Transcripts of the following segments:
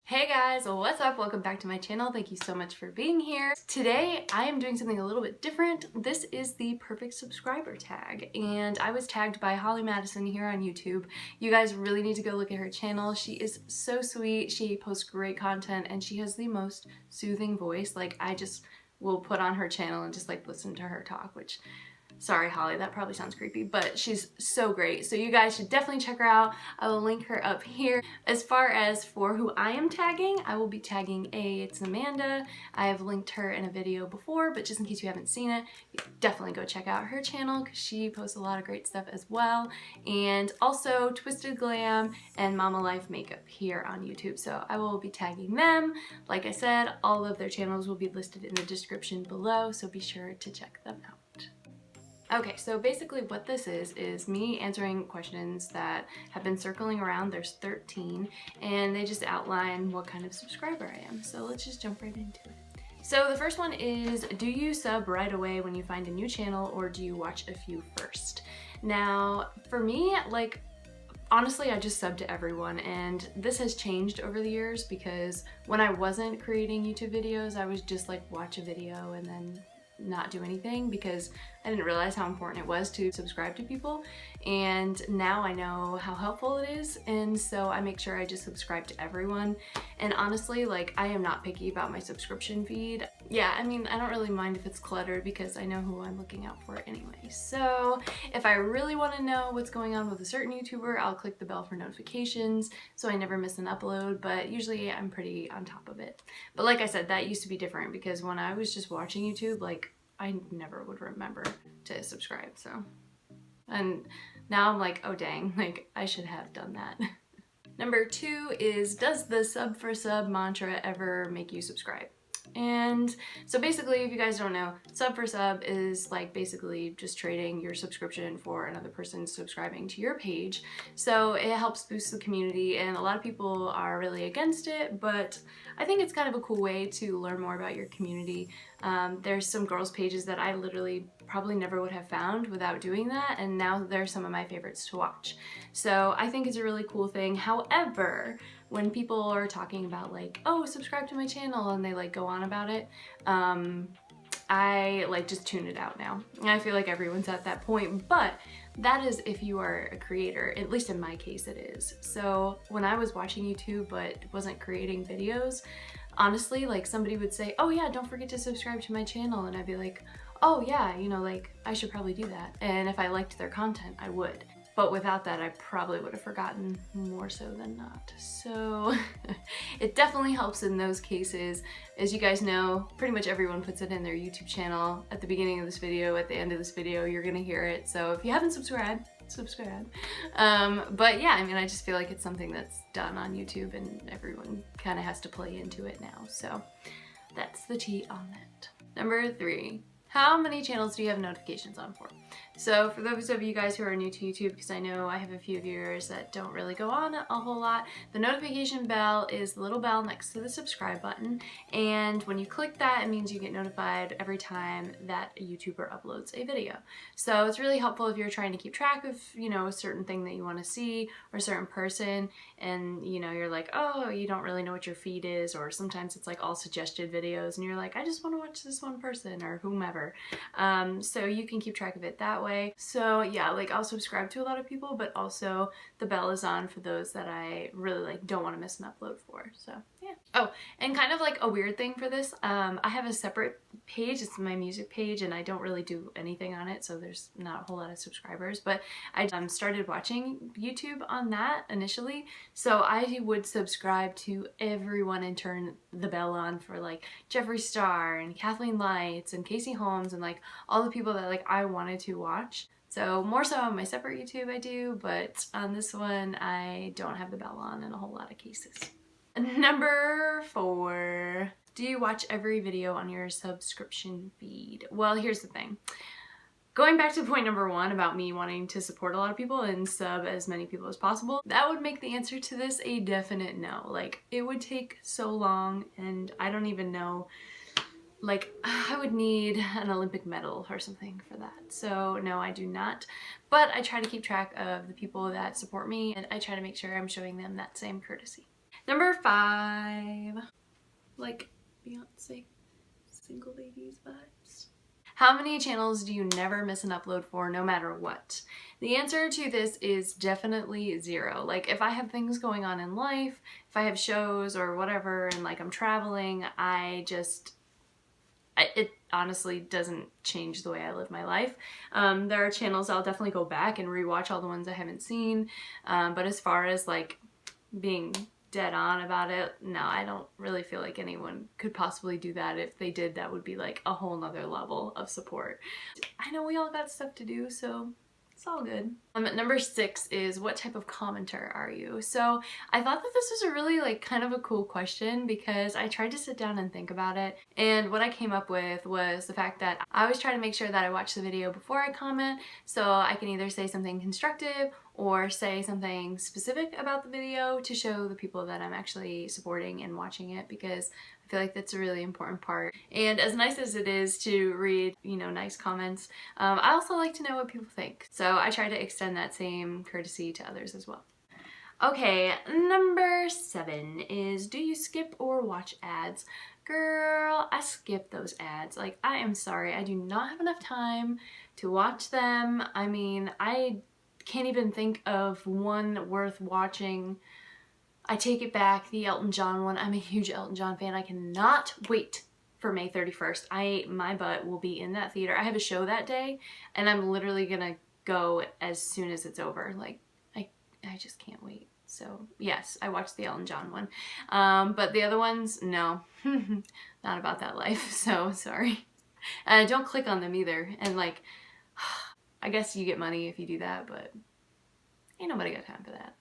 Hey guys, what's up? Welcome back to my channel. Thank you so much for being here. Today I am doing something a little bit different. This is the perfect subscriber tag, and I was tagged by Holly Maddison here on YouTube. You guys really need to go look at her channel. She is so sweet. She posts great content and she has the most soothing voice. Like, I just will put on her channel and just like listen to her talk, which, sorry Holly, that probably sounds creepy, but she's so great. So you guys should definitely check her out. I will link her up here. As far as for who I am tagging, I will be tagging ayyyeeeitsamanda. I have linked her in a video before, but just in case you haven't seen it, definitely go check out her channel because she posts a lot of great stuff as well. And also TwistedGlam and MamaLifeMakeup here on YouTube. So I will be tagging them. Like I said, all of their channels will be listed in the description below, so be sure to check them out. Okay, so basically what this is me answering questions that have been circling around. There's 13, and they just outline what kind of subscriber I am. So let's just jump right into it. So the first one is, do you sub right away when you find a new channel, or do you watch a few first? Now, for me, like, honestly, I just sub to everyone, and this has changed over the years because when I wasn't creating YouTube videos, I was just like watch a video and then not do anything because I didn't realize how important it was to subscribe to people, and now I know how helpful it is, and so I make sure I just subscribe to everyone. And honestly, like, I am not picky about my subscription feed. Yeah, I mean, I don't really mind if it's cluttered because I know who I'm looking out for anyway. So if I really want to know what's going on with a certain YouTuber, I'll click the bell for notifications so I never miss an upload, but usually I'm pretty on top of it. But like I said, that used to be different because when I was just watching YouTube, like, I never would remember to subscribe, so. And now I'm like, oh dang, like, I should have done that. Number 2 is, does the sub for sub mantra ever make you subscribe? And so basically, if you guys don't know, sub for sub is like basically just trading your subscription for another person subscribing to your page. So it helps boost the community, and a lot of people are really against it, but I think it's kind of a cool way to learn more about your community. There's some girls' pages that I literally probably never would have found without doing that, and now they're some of my favorites to watch. So I think it's a really cool thing. However, when people are talking about like, oh, subscribe to my channel, and they like go on about it, I like just tune it out now. And I feel like everyone's at that point, but that is if you are a creator. At least in my case it is. So when I was watching YouTube but wasn't creating videos, honestly, like, somebody would say, oh yeah, don't forget to subscribe to my channel, and I'd be like, oh yeah, you know, like, I should probably do that. And if I liked their content, I would. But without that, I probably would have forgotten more so than not. So it definitely helps in those cases. As you guys know, pretty much everyone puts it in their YouTube channel. At the beginning of this video, at the end of this video, you're gonna hear it. So if you haven't subscribed, subscribe. But yeah, I mean, I just feel like it's something that's done on YouTube and everyone kind of has to play into it now. So that's the tea on that. Number 3. How many channels do you have notifications on for? So for those of you guys who are new to YouTube, because I know I have a few viewers that don't really go on a whole lot, the notification bell is the little bell next to the subscribe button, and when you click that, it means you get notified every time that a YouTuber uploads a video. So it's really helpful if you're trying to keep track of, you know, a certain thing that you want to see or a certain person, and you know, you're like, oh, you don't really know what your feed is, or sometimes it's like all suggested videos and you're like, I just want to watch this one person or whomever. So you can keep track of it that way. So yeah, like, I'll subscribe to a lot of people, but also the bell is on for those that I really like don't want to miss an upload for. So yeah. Oh, and kind of like a weird thing for this, I have a separate page. It's my music page, and I don't really do anything on it, so there's not a whole lot of subscribers, but I started watching YouTube on that initially, so I would subscribe to everyone and turn the bell on for like Jeffree Star and Kathleen Lights and Casey Holmes and like all the people that like I wanted to watch. So more so on my separate YouTube I do, but on this one I don't have the bell on in a whole lot of cases. Number 4. Do you watch every video on your subscription feed? Well, here's the thing. Going back to point number 1 about me wanting to support a lot of people and sub as many people as possible, that would make the answer to this a definite no. Like, it would take so long, and I don't even know, like, I would need an Olympic medal or something for that. So no, I do not. But I try to keep track of the people that support me, and I try to make sure I'm showing them that same courtesy. Number 5. like Beyonce single ladies vibes. How many channels do you never miss an upload for, no matter what? The answer to this is definitely 0. Like, if I have things going on in life, if I have shows or whatever, and like I'm traveling, it honestly doesn't change the way I live my life. There are channels I'll definitely go back and rewatch all the ones I haven't seen, but as far as like being dead on about it, no, I don't really feel like anyone could possibly do that. If they did, that would be like a whole nother level of support. I know we all got stuff to do, so it's all good. Number 6 is, what type of commenter are you? So I thought that this was a really like kind of a cool question, because I tried to sit down and think about it, and what I came up with was the fact that I always try to make sure that I watch the video before I comment, so I can either say something constructive or say something specific about the video to show the people that I'm actually supporting and watching it, because I feel like that's a really important part. And as nice as it is to read, you know, nice comments, I also like to know what people think. So I try to extend that same courtesy to others as well. Okay, number 7 is, do you skip or watch ads? Girl, I skip those ads. Like, I am sorry, I do not have enough time to watch them. I mean, I can't even think of one worth watching. I take it back, the Elton John one. I'm a huge Elton John fan. I cannot wait for May 31st. My butt will be in that theater. I have a show that day, and I'm literally gonna go as soon as it's over. Like, I just can't wait. So yes, I watched the Elton John one. But the other ones, no. Not about that life, so sorry. And don't click on them either. And like, I guess you get money if you do that, but ain't nobody got time for that.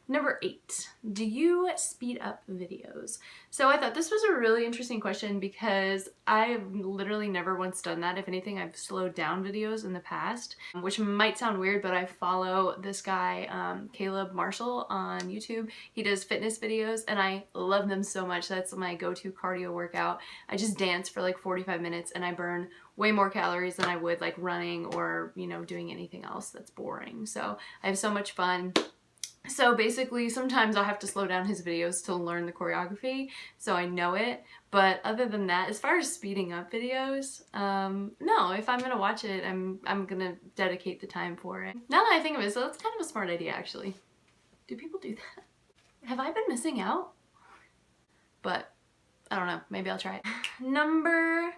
Number 8, do you speed up videos? So I thought this was a really interesting question, because I've literally never once done that. If anything, I've slowed down videos in the past, which might sound weird, but I follow this guy, Caleb Marshall, on YouTube. He does fitness videos, and I love them so much. That's my go-to cardio workout. I just dance for like 45 minutes, and I burn way more calories than I would like running or, you know, doing anything else that's boring. So I have so much fun. So basically, sometimes I'll have to slow down his videos to learn the choreography so I know it. But other than that, as far as speeding up videos, no, if I'm gonna watch it, I'm gonna dedicate the time for it. Now that I think of it, so that's kind of a smart idea, actually. Do people do that? Have I been missing out? But I don't know, maybe I'll try it. Number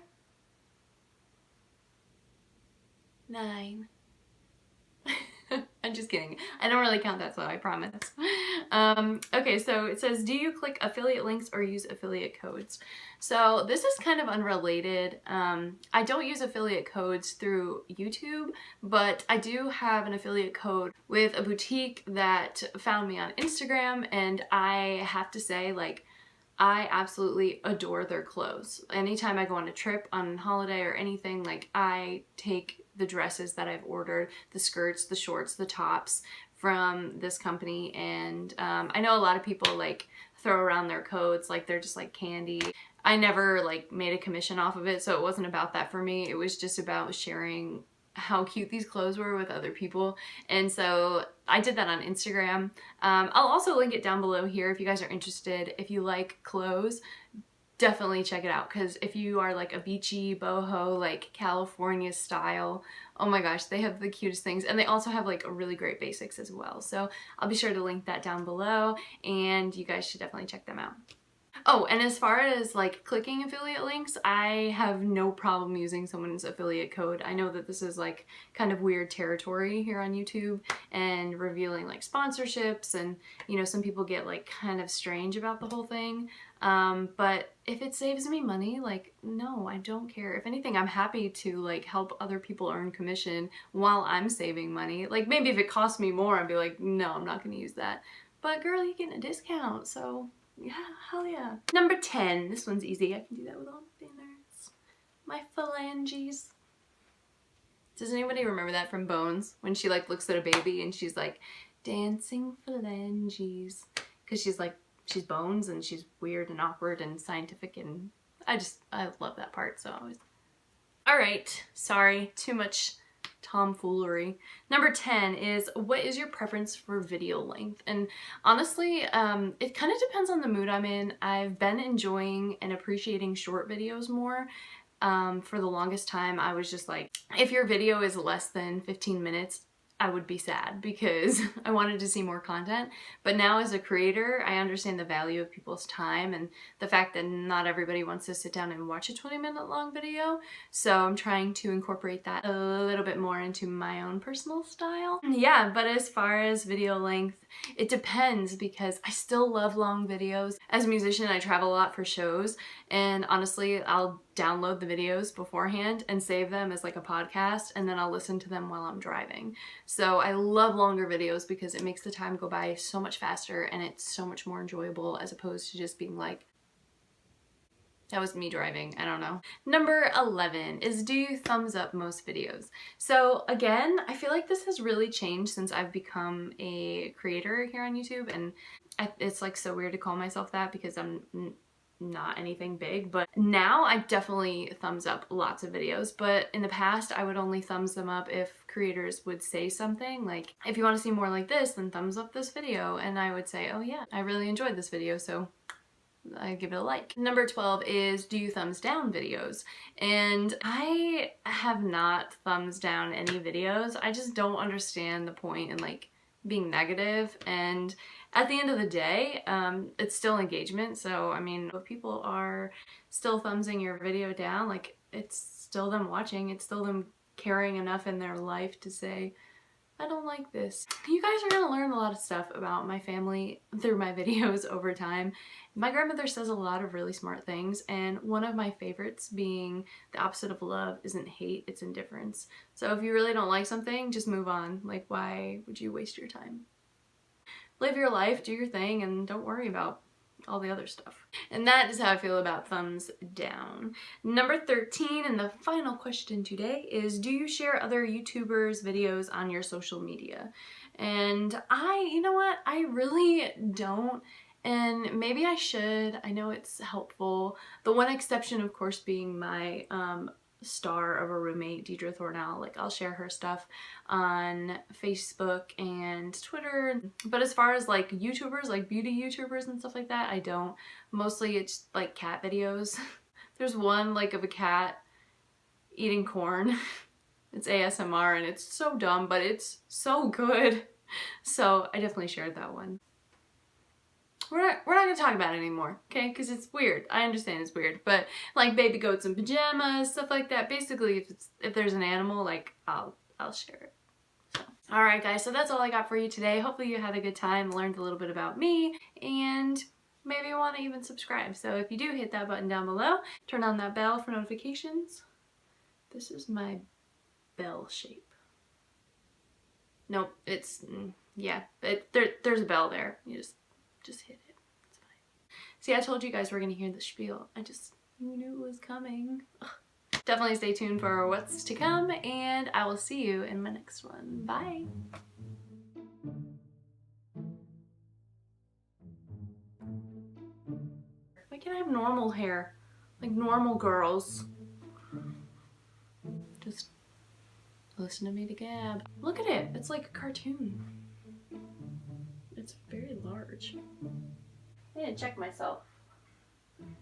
9. I'm just kidding. I don't really count that, so I promise. Okay, so it says, do you click affiliate links or use affiliate codes? So this is kind of unrelated. I don't use affiliate codes through YouTube, but I do have an affiliate code with a boutique that found me on Instagram, and I have to say, like, I absolutely adore their clothes. Anytime I go on a trip, on holiday, or anything, like, I take the dresses that I've ordered, the skirts, the shorts, the tops from this company, and I know a lot of people like throw around their codes like they're just like candy. I never like made a commission off of it, so it wasn't about that for me. It was just about sharing how cute these clothes were with other people, and so I did that on Instagram. I'll also link it down below here if you guys are interested. If you like clothes, definitely check it out, because if you are like a beachy boho, like California style, oh my gosh, they have the cutest things, and they also have like a really great basics as well. So I'll be sure to link that down below, and you guys should definitely check them out. Oh, and as far as like clicking affiliate links, I have no problem using someone's affiliate code. I know that this is like kind of weird territory here on YouTube and revealing like sponsorships, and you know, some people get like kind of strange about the whole thing. But if it saves me money, like, no, I don't care. If anything, I'm happy to like help other people earn commission while I'm saving money. Like, maybe if it costs me more, I'd be like, no, I'm not gonna use that. But girl, you're getting a discount, so yeah, hell yeah. Number 10, this one's easy. I can do that with all my fingers. My phalanges. Does anybody remember that from Bones? When she like looks at a baby and she's like, dancing phalanges. Because she's like, she's Bones and she's weird and awkward and scientific, and I love that part, so always. Alright, sorry, too much tomfoolery. Number 10 is, what is your preference for video length? And honestly, it kind of depends on the mood I'm in. I've been enjoying and appreciating short videos more. For the longest time, I was just like, if your video is less than 15 minutes, I would be sad because I wanted to see more content. But now as a creator, I understand the value of people's time and the fact that not everybody wants to sit down and watch a 20-minute long video. So I'm trying to incorporate that a little bit more into my own personal style. Yeah, but as far as video length, it depends because I still love long videos. As a musician, I travel a lot for shows, and honestly, I'll download the videos beforehand and save them as like a podcast, and then I'll listen to them while I'm driving. So I love longer videos because it makes the time go by so much faster and it's so much more enjoyable as opposed to just being like, that was me driving, I don't know. Number 11 is, do you thumbs up most videos? So again, I feel like this has really changed since I've become a creator here on YouTube, and it's like so weird to call myself that because I'm not anything big, but now I definitely thumbs up lots of videos. But in the past, I would only thumbs them up if creators would say something like, if you want to see more like this, then thumbs up this video, and I would say, oh yeah, I really enjoyed this video, so I give it a like. Number 12 is, do you thumbs down videos? And I have not thumbs down any videos. I just don't understand the point in like being negative, and at the end of the day, it's still engagement. So I mean, if people are still thumbsing your video down, like, it's still them watching, it's still them caring enough in their life to say, I don't like this. You guys are gonna learn a lot of stuff about my family through my videos over time. My grandmother says a lot of really smart things, and one of my favorites being the opposite of love isn't hate, it's indifference. So if you really don't like something, just move on. Like, why would you waste your time? Live your life, do your thing, and don't worry about all the other stuff. And that is how I feel about thumbs down. Number 13, and the final question today, is, do you share other YouTubers' videos on your social media? And you know what, I really don't, and maybe I should. I know it's helpful. The one exception, of course, being my star of a roommate, Deidre Thornell. Like, I'll share her stuff on Facebook and Twitter. But as far as like YouTubers, like beauty YouTubers and stuff like that, I don't. Mostly it's like cat videos. There's one like of a cat eating corn. It's ASMR and it's so dumb, but it's so good. So I definitely shared that one. We're not gonna talk about it anymore, okay? Because it's weird. I understand it's weird, but like baby goats in pajamas, stuff like that. Basically, if there's an animal, like I'll share it. So, all right, guys. So that's all I got for you today. Hopefully you had a good time, learned a little bit about me, and maybe you want to even subscribe. So if you do, hit that button down below. Turn on that bell for notifications. This is my bell shape. Nope, it's yeah. There's a bell there. You just hit it. It's fine. See, I told you guys we're gonna hear the spiel. You knew it was coming. Ugh. Definitely stay tuned for what's to come, and I will see you in my next one. Bye. Why can't I have normal hair? Like normal girls. Just listen to me to gab. Look at it. It's like a cartoon. It's very large. I need to check myself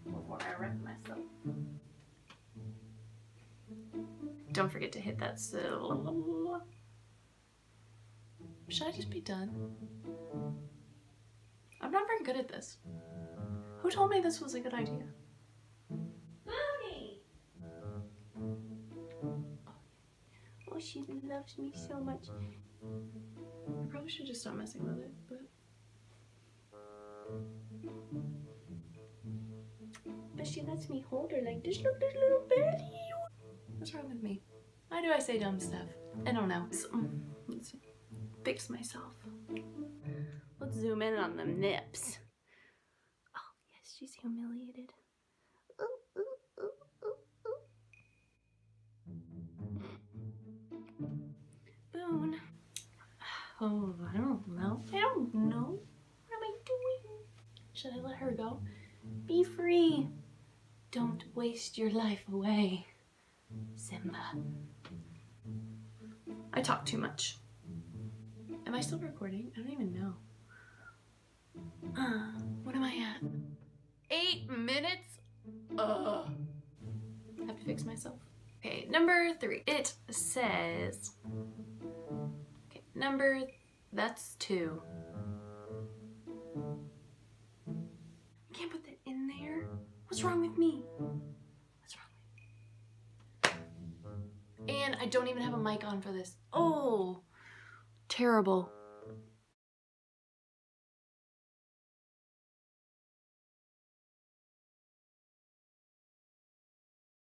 before I wreck myself. Don't forget to hit that so. Should I just be done? I'm not very good at this. Who told me this was a good idea? Mommy! Oh, she loves me so much. I probably should just stop messing with it, but she lets me hold her like this. Look, this little belly. What's wrong with me? Why do I say dumb stuff? I don't know. Let's fix myself. Let's zoom in on them nips. Oh yes, she's humiliated. Ooh, ooh, ooh, ooh, ooh. Boone. Oh, I don't know. I don't know. What am I doing? Should I let her go? Be free. Don't waste your life away, Simba. I talk too much. Am I still recording? I don't even know. What am I at? 8 minutes? I have to fix myself. Okay, number 3. It says, okay, that's 2. I can't put that in there. What's wrong with me? What's wrong with me? And I don't even have a mic on for this. Oh, terrible.